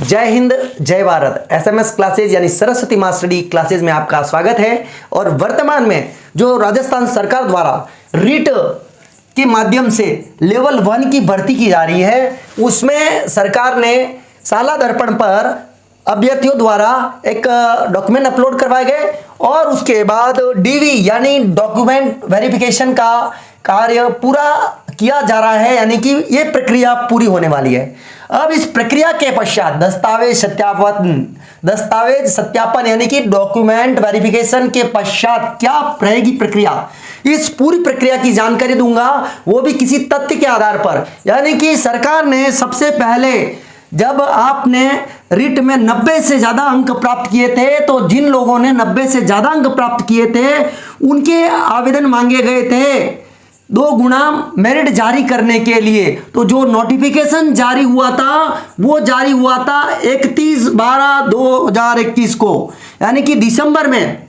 जय हिंद जय Bharat. SMS classes यानी सरस्वती मां स्टडी क्लासेज में आपका स्वागत है। और वर्तमान में जो राजस्थान सरकार द्वारा रीट के माध्यम से लेवल 1 की भर्ती की जा रही है, उसमें सरकार ने साला दर्पण पर अभ्यर्थियों द्वारा एक डॉक्यूमेंट अपलोड करवाए गए और उसके बाद डीवी यानी डॉक्यूमेंट वेरिफिकेशन का कार्य पूरा किया जा रहा है, यानी कि ये प्रक्रिया पूरी होने वाली है। अब इस प्रक्रिया के पश्चात दस्तावेज सत्यापन यानी कि डॉक्यूमेंट वेरिफिकेशन के पश्चात क्या रहेगी प्रक्रिया, इस पूरी प्रक्रिया की जानकारी दूंगा, वो भी किसी तथ्य के आधार पर। यानी कि सरकार ने सबसे पहले जब आपने रीट में 90 से ज्यादा अंक प्राप्त किए थे, तो जिन लोगों ने 90 से ज्यादा अंक प्राप्त किए थे उनके आवेदन मांगे गए थे 2 गुना मेरिट जारी करने के लिए। तो जो नोटिफिकेशन जारी हुआ था वो जारी हुआ था 31/12/2021 को, यानी कि दिसंबर में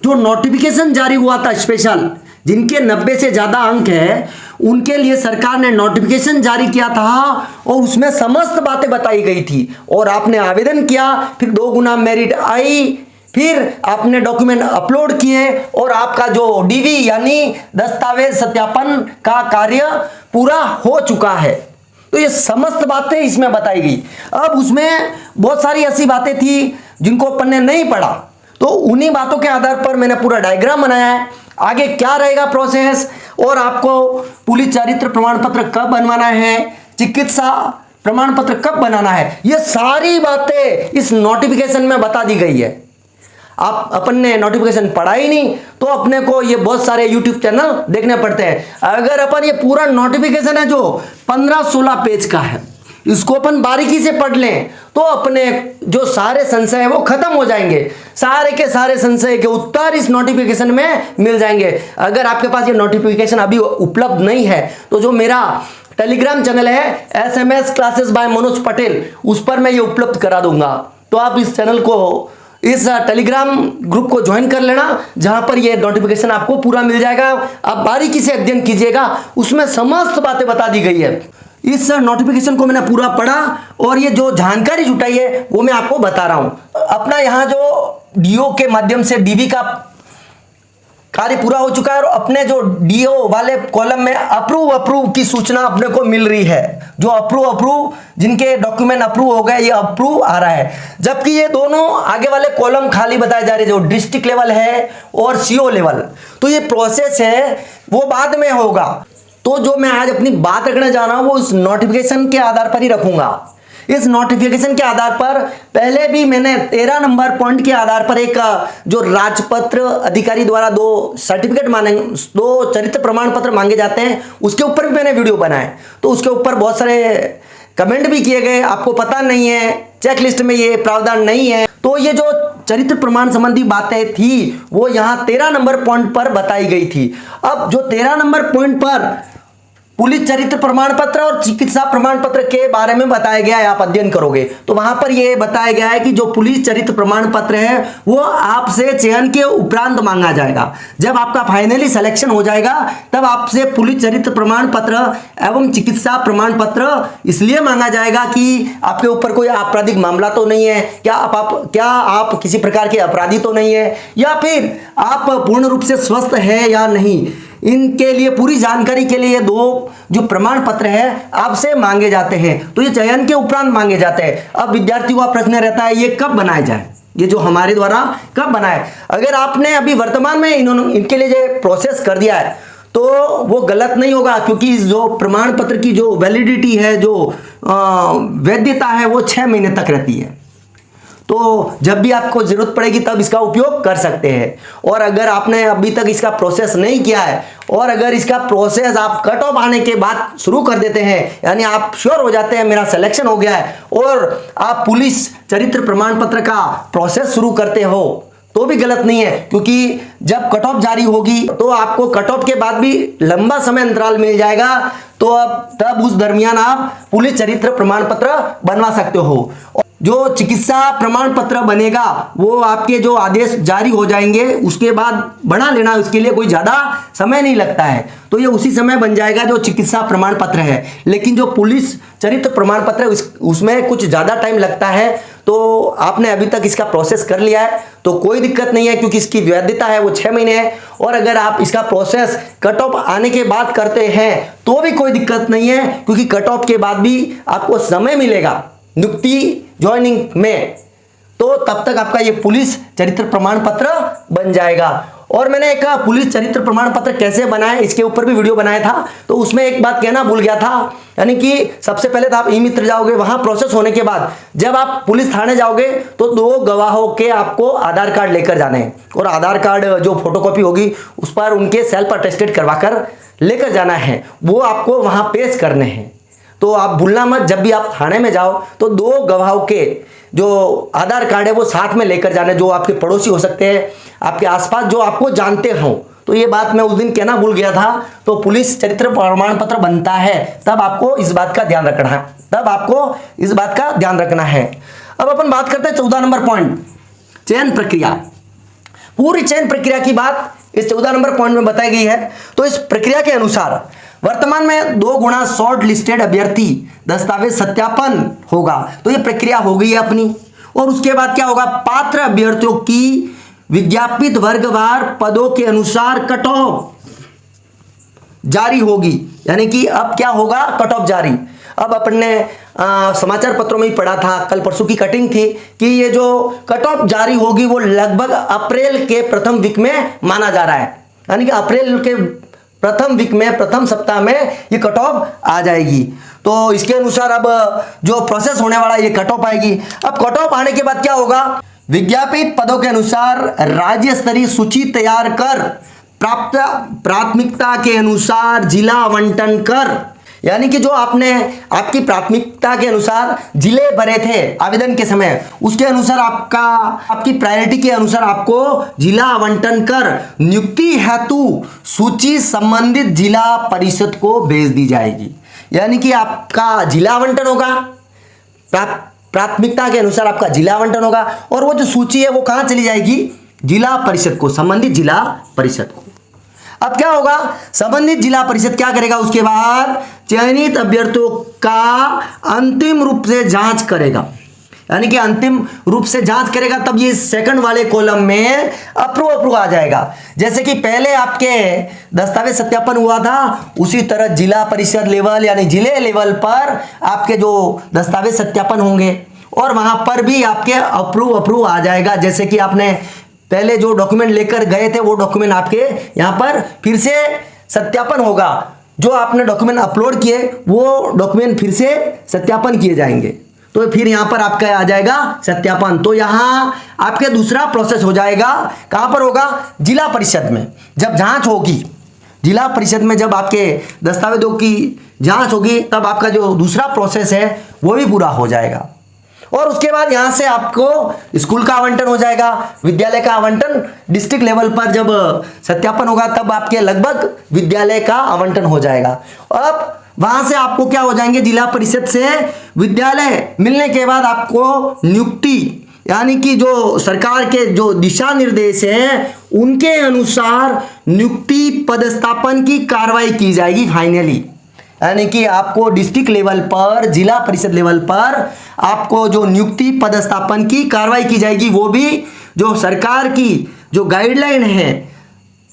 जो नोटिफिकेशन जारी हुआ था स्पेशल जिनके 90 से ज्यादा अंक है उनके लिए सरकार ने नोटिफिकेशन जारी किया था और उसमें समस्त बातें बताई गई थी। और आपने आवेदन किया, फिर 2 गुना मेरिट आई, फिर आपने डॉक्यूमेंट अपलोड किए और आपका जो डीवी यानी दस्तावेज सत्यापन का कार्य पूरा हो चुका है। तो ये समस्त बातें इसमें बताई गई। अब उसमें बहुत सारी ऐसी बातें थी जिनको अपन ने नहीं पढ़ा, तो उन्हीं बातों के आधार पर मैंने पूरा डायग्राम बनाया है। आगे क्या रहेगा प्रोसेस, और आपको पुलिस चरित्र प्रमाण पत्र कब बनवाना है, चिकित्सा प्रमाण पत्र कब बनाना है, ये सारी बातें इस नोटिफिकेशन में बता दी गई है। आप अपन ने नोटिफिकेशन पढ़ा ही नहीं तो अपने को ये बहुत सारे यूट्यूब चैनल देखने पड़ते हैं। अगर अपन ये पूरा नोटिफिकेशन है जो 15-16 पेज का है, इसको अपन बारीकी से पढ़ लें तो अपने जो सारे संशय है वो खत्म हो जाएंगे। सारे के सारे संशय के उत्तर इस नोटिफिकेशन में मिल जाएंगे। अगर आपके पास ये नोटिफिकेशन अभी उपलब्ध नहीं है तो जो मेरा टेलीग्राम चैनल है SMS classes bye Manoj Patel, उस पर मैं ये उपलब्ध करा दूंगा। तो आप इस चैनल को, इस टेलीग्राम ग्रुप को ज्वाइन कर लेना, जहां पर ये नोटिफिकेशन आपको पूरा मिल जाएगा। आप बारीकी से अध्ययन कीजिएगा, उसमें समस्त बातें बता दी गई है। इस नोटिफिकेशन को मैंने पूरा पढ़ा और ये जो जानकारी जुटाई है वो मैं आपको बता रहा हूं। अपना यहां जो डीओ के माध्यम से डीवी का कार्य पूरा हो चुका है और अपने जो डीओ वाले कॉलम में अप्रूव की सूचना अपने को मिल रही है। जो अप्रूव जिनके डॉक्यूमेंट अप्रूव हो गए, ये अप्रूव आ रहा है। जबकि ये दोनों आगे वाले कॉलम खाली बताए जा रहे हैं, जो डिस्ट्रिक्ट लेवल है और सीओ लेवल। तो ये प्रोसेस है वो बाद में होगा। तो जो मैं आज अपनी बात रखने जा रहा हूं वो इस नोटिफिकेशन के आधार पर ही रखूंगा। इस नोटिफिकेशन के आधार पर पहले भी मैंने 13 नंबर पॉइंट के आधार पर एक जो राजपत्र अधिकारी द्वारा 2 सर्टिफिकेट मांगे, 2 चरित्र प्रमाण पत्र मांगे जाते हैं, उसके ऊपर भी मैंने वीडियो बनाए। तो उसके ऊपर बहुत सारे कमेंट भी किए गए, आपको पता नहीं है, चेकलिस्ट में ये प्रावधान नहीं है। तो ये जो चरित्र प्रमाण संबंधी बातें थी वो यहाँ 13 नंबर पॉइंट पर बताई गई थी। अब जो 13 नंबर पॉइंट पर पुलिस चरित्र प्रमाण पत्र और चिकित्सा प्रमाण पत्र के बारे में बताया गया है, आप अध्ययन करोगे तो वहां पर यह बताया गया है कि जो पुलिस चरित्र प्रमाण पत्र है वो आपसे चयन के उपरांत मांगा जाएगा। जब आपका फाइनली सिलेक्शन हो जाएगा तब आपसे पुलिस चरित्र प्रमाण पत्र एवं चिकित्सा प्रमाण पत्र इसलिए मांगा जाएगा कि आपके ऊपर कोई आपराधिक मामला तो नहीं है, क्या आप किसी प्रकार के अपराधी तो नहीं है, या फिर आप पूर्ण रूप से स्वस्थ है या नहीं। इनके लिए पूरी जानकारी के लिए 2 जो प्रमाण पत्र है आपसे मांगे जाते हैं। तो ये चयन के उपरांत मांगे जाते हैं। अब विद्यार्थियों का प्रश्न रहता है ये कब बनाए जाए, ये जो हमारे द्वारा कब बनाए। अगर आपने अभी वर्तमान में इनके लिए जो प्रोसेस कर दिया है तो वो गलत नहीं होगा, क्योंकि जो प्रमाण पत्र की जो वैलिडिटी है, जो वैधता है वो 6 महीने तक रहती है। तो जब भी आपको जरूरत पड़ेगी तब इसका उपयोग कर सकते हैं। और अगर आपने अभी तक इसका प्रोसेस नहीं किया है और अगर इसका प्रोसेस आप कट ऑफ आने के बाद शुरू कर देते हैं, यानी आप श्योर हो जाते हैं मेरा सिलेक्शन हो गया है और आप पुलिस चरित्र प्रमाण पत्र का प्रोसेस शुरू करते हो, तो भी गलत नहीं है। क्योंकि जब कट ऑफ जारी होगी तो आपको कट ऑफ के बाद भी लंबा समय अंतराल मिल जाएगा, तो अब तब उस दरमियान आप पुलिस चरित्र प्रमाण पत्र बनवा सकते हो। जो चिकित्सा प्रमाण पत्र बनेगा वो आपके जो आदेश जारी हो जाएंगे उसके बाद बना लेना, उसके लिए कोई ज्यादा समय नहीं लगता है। तो ये उसी समय बन जाएगा जो चिकित्सा प्रमाण पत्र है। लेकिन जो पुलिस चरित्र प्रमाण पत्र उसमें कुछ ज़्यादा टाइम लगता है, तो आपने अभी तक इसका प्रोसेस कर लिया है तो कोई दिक्कत नहीं है, क्योंकि इसकी वैधता है वो 6 महीने है। और अगर आप इसका प्रोसेस कट ऑफ आने के बाद करते हैं तो भी कोई दिक्कत नहीं है, क्योंकि कट ऑफ के बाद भी आपको समय मिलेगा नियुक्ति ज्वाइनिंग में, तो तब तक आपका ये पुलिस चरित्र प्रमाण पत्र बन जाएगा। और मैंने एक पुलिस चरित्र प्रमाण पत्र कैसे बनाए इसके ऊपर भी वीडियो बनाया था, तो उसमें एक बात कहना भूल गया था, यानी कि सबसे पहले तो आप ई मित्र जाओगे, वहां प्रोसेस होने के बाद जब आप पुलिस थाने जाओगे तो 2 गवाहों के आपको आधार कार्ड लेकर जाने हैं, और आधार कार्ड जो फोटोकॉपी होगी उस पर उनके सेल्फ अटेस्टेड करवा कर लेकर जाना है, वो आपको वहां पेश करने हैं। तो आप भूलना मत, जब भी आप थाने में जाओ तो 2 गवाहों के जो आधार कार्ड है वो साथ में लेकर जाने, जो आपके पड़ोसी हो सकते हैं, आपके आसपास जो आपको जानते हो। तो ये बात मैं उस दिन कहना भूल गया था। तो पुलिस चरित्र प्रमाण पत्र बनता है तब आपको इस बात का ध्यान रखना है, अब अपन बात करते हैं 14 नंबर पॉइंट, चयन प्रक्रिया। पूरी चयन प्रक्रिया की बात इस 14 नंबर पॉइंट में बताई गई है। तो इस प्रक्रिया के अनुसार वर्तमान में 2 गुना शॉर्ट लिस्टेड अभ्यर्थी दस्तावेज सत्यापन होगा, तो ये प्रक्रिया हो गई है अपनी। और उसके बाद क्या होगा, पात्र अभ्यर्थियों की विज्ञापित वर्गवार पदों के अनुसार कट ऑफ जारी होगी, यानी कि अब क्या होगा, कट ऑफ जारी। अब अपन ने समाचार पत्रों में ही पढ़ा था, कल परसों की कटिंग थी कि ये जो कट ऑफ जारी होगी वो लगभग अप्रैल के प्रथम वीक में माना जा रहा है, यानी कि अप्रैल के प्रथम वीक में, प्रथम सप्ताह में ये कट ऑफ आ जाएगी। तो इसके अनुसार अब जो प्रोसेस होने वाला ये कट ऑफ आएगी। अब कट ऑफ आने के बाद क्या होगा, विज्ञापित पदों के अनुसार राज्य स्तरीय सूची तैयार कर प्राप्त प्राथमिकता के अनुसार जिला आवंटन कर, यानी कि जो आपने आपकी प्राथमिकता के अनुसार जिले भरे थे आवेदन के समय, उसके अनुसार आपकी प्रायोरिटी के अनुसार आपको जिला आवंटन कर नियुक्ति हेतु सूची संबंधित जिला परिषद को भेज दी जाएगी। यानी कि आपका जिला आवंटन होगा, प्राथमिकता के अनुसार आपका जिला आवंटन होगा, और वो जो सूची है वो कहां चली जाएगी, जिला परिषद को, संबंधित जिला परिषद को। अब क्या होगा, संबंधित जिला परिषद क्या करेगा, उसके बाद चयनित अभ्यर्थियों का अंतिम रूप से जांच करेगा, यानी कि अंतिम रूप से जांच करेगा, तब ये सेकंड वाले कॉलम में अप्रूव आ जाएगा। जैसे कि पहले आपके दस्तावेज सत्यापन हुआ था, उसी तरह जिला परिषद लेवल यानी जिले लेवल पर आपके जो दस्तावेज सत्यापन होंगे, और वहां पर भी आपके अप्रूव आ जाएगा। जैसे कि आपने पहले जो डॉक्यूमेंट लेकर गए थे वो डॉक्यूमेंट आपके यहाँ पर फिर से सत्यापन होगा, जो आपने डॉक्यूमेंट अपलोड किए वो डॉक्यूमेंट फिर से सत्यापन किए जाएंगे, तो फिर यहाँ पर आपका आ जाएगा सत्यापन। तो यहाँ आपके दूसरा प्रोसेस हो जाएगा, कहाँ पर होगा, जिला परिषद में। जब जांच होगी जिला परिषद में, जब आपके दस्तावेजों की जांच होगी, तब आपका जो दूसरा प्रोसेस है वो भी पूरा हो जाएगा। और उसके बाद यहां से आपको स्कूल का आवंटन हो जाएगा, विद्यालय का आवंटन डिस्ट्रिक्ट लेवल पर जब सत्यापन होगा तब आपके लगभग विद्यालय का आवंटन हो जाएगा। अब वहां से आपको क्या हो जाएंगे, जिला परिषद से विद्यालय मिलने के बाद आपको नियुक्ति, यानी कि जो सरकार के जो दिशा निर्देश हैं उनके अनुसार नियुक्ति पदस्थापन की कार्रवाई की जाएगी फाइनली। यानी कि आपको डिस्ट्रिक्ट लेवल पर, जिला परिषद लेवल पर आपको जो नियुक्ति पदस्थापन की कार्रवाई की जाएगी, वो भी जो सरकार की जो गाइडलाइन है,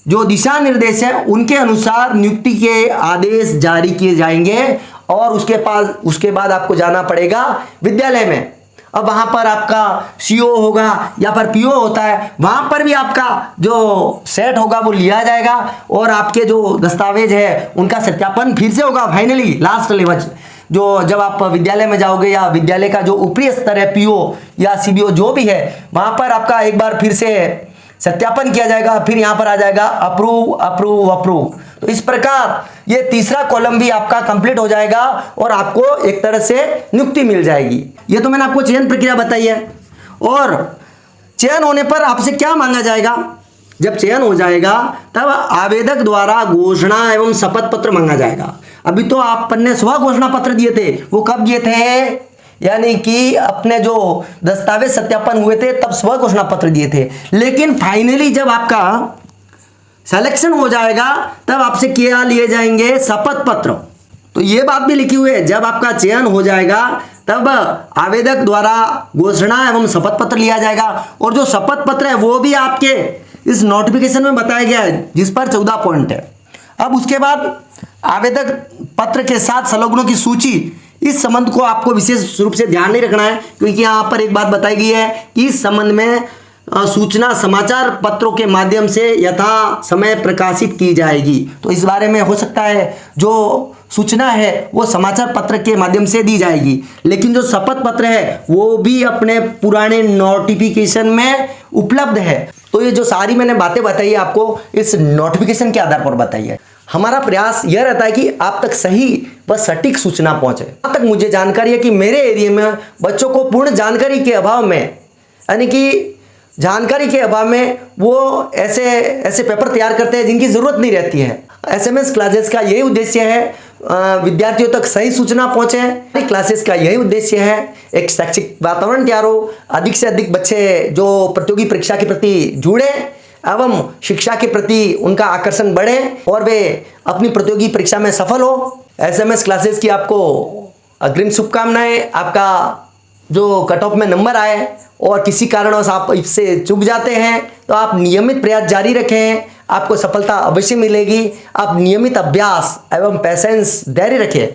जो दिशा निर्देश है, उनके अनुसार नियुक्ति के आदेश जारी किए जाएंगे। और उसके बाद आपको जाना पड़ेगा विद्यालय में। अब वहां पर आपका सीओ होगा या फिर पीओ होता है, वहां पर भी आपका जो सेट होगा वो लिया जाएगा, और आपके जो दस्तावेज है उनका सत्यापन फिर से होगा फाइनली लास्ट लेवल। जो जब आप विद्यालय में जाओगे या विद्यालय का जो ऊपरी स्तर है, पीओ या सीबीओ जो भी है, वहां पर आपका एक बार फिर से सत्यापन किया जाएगा, फिर यहां पर आ जाएगा अप्रूव। तो इस प्रकार ये तीसरा कॉलम भी आपका कंप्लीट हो जाएगा और आपको एक तरह से नियुक्ति मिल जाएगी। ये तो मैंने आपको चयन प्रक्रिया बताई है। और चयन होने पर आपसे क्या मांगा जाएगा, जब चयन हो जाएगा तब आवेदक द्वारा घोषणा एवं शपथ पत्र मांगा जाएगा। अभी तो आपने स्व घोषणा पत्र दिए थे, वो कब दिए थे, यानी कि अपने जो दस्तावेज सत्यापन हुए थे तब स्व घोषणा पत्र दिए थे। लेकिन फाइनली जब आपका सिलेक्शन हो जाएगा तब आपसे क्या लिए जाएंगे, शपथ पत्र। तो ये बात भी लिखी हुई है, जब आपका चयन हो जाएगा तब आवेदक द्वारा घोषणा एवं शपथ पत्र लिया जाएगा। और जो शपथ पत्र है वो भी आपके इस नोटिफिकेशन में बताया गया है, जिस पर 14 पॉइंट है। अब उसके बाद आवेदक पत्र के साथ संलग्नों की सूची, इस संबंध को आपको विशेष रूप से ध्यान नहीं रखना है, क्योंकि यहाँ पर एक बात बताई गई है कि इस संबंध में सूचना समाचार पत्रों के माध्यम से यथा समय प्रकाशित की जाएगी। तो इस बारे में हो सकता है जो सूचना है वो समाचार पत्र के माध्यम से दी जाएगी, लेकिन जो शपथ पत्र है वो भी अपने पुराने नोटिफिकेशन में उपलब्ध है। तो ये जो सारी मैंने बातें बताई आपको इस नोटिफिकेशन के आधार पर बताई है। हमारा प्रयास यह रहता है कि आप तक सही व सटीक सूचना पहुंचे। अब तक मुझे जानकारी है कि मेरे एरिया में बच्चों को पूर्ण जानकारी के अभाव में, यानी कि जानकारी के अभाव में वो ऐसे पेपर तैयार करते हैं जिनकी जरूरत नहीं रहती है। एसएमएस क्लासेस का यही उद्देश्य है विद्यार्थियों तक सही सूचना पहुंचे। क्लासेस का यही उद्देश्य है एक शैक्षिक वातावरण तैयार हो, अधिक से अधिक बच्चे जो प्रतियोगी परीक्षा के प्रति जुड़े एवं शिक्षा के प्रति उनका आकर्षण बढ़े और वे अपनी प्रतियोगी परीक्षा में सफल हो। एसएमएस क्लासेस की आपको अग्रिम शुभकामनाएं। आपका जो कट ऑफ में नंबर आए और किसी कारणवश आप इससे चूक जाते हैं तो आप नियमित प्रयास जारी रखें, आपको सफलता अवश्य मिलेगी। आप नियमित अभ्यास एवं पैसेंस धैर्य रखें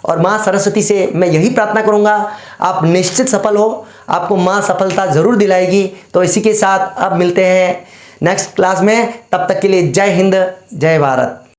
और माँ सरस्वती से मैं यही प्रार्थना करूंगा आप निश्चित सफल हो, आपको माँ सफलता जरूर दिलाएगी। तो इसी के साथ अब मिलते हैं नेक्स्ट क्लास में, तब तक के लिए जय हिंद जय भारत।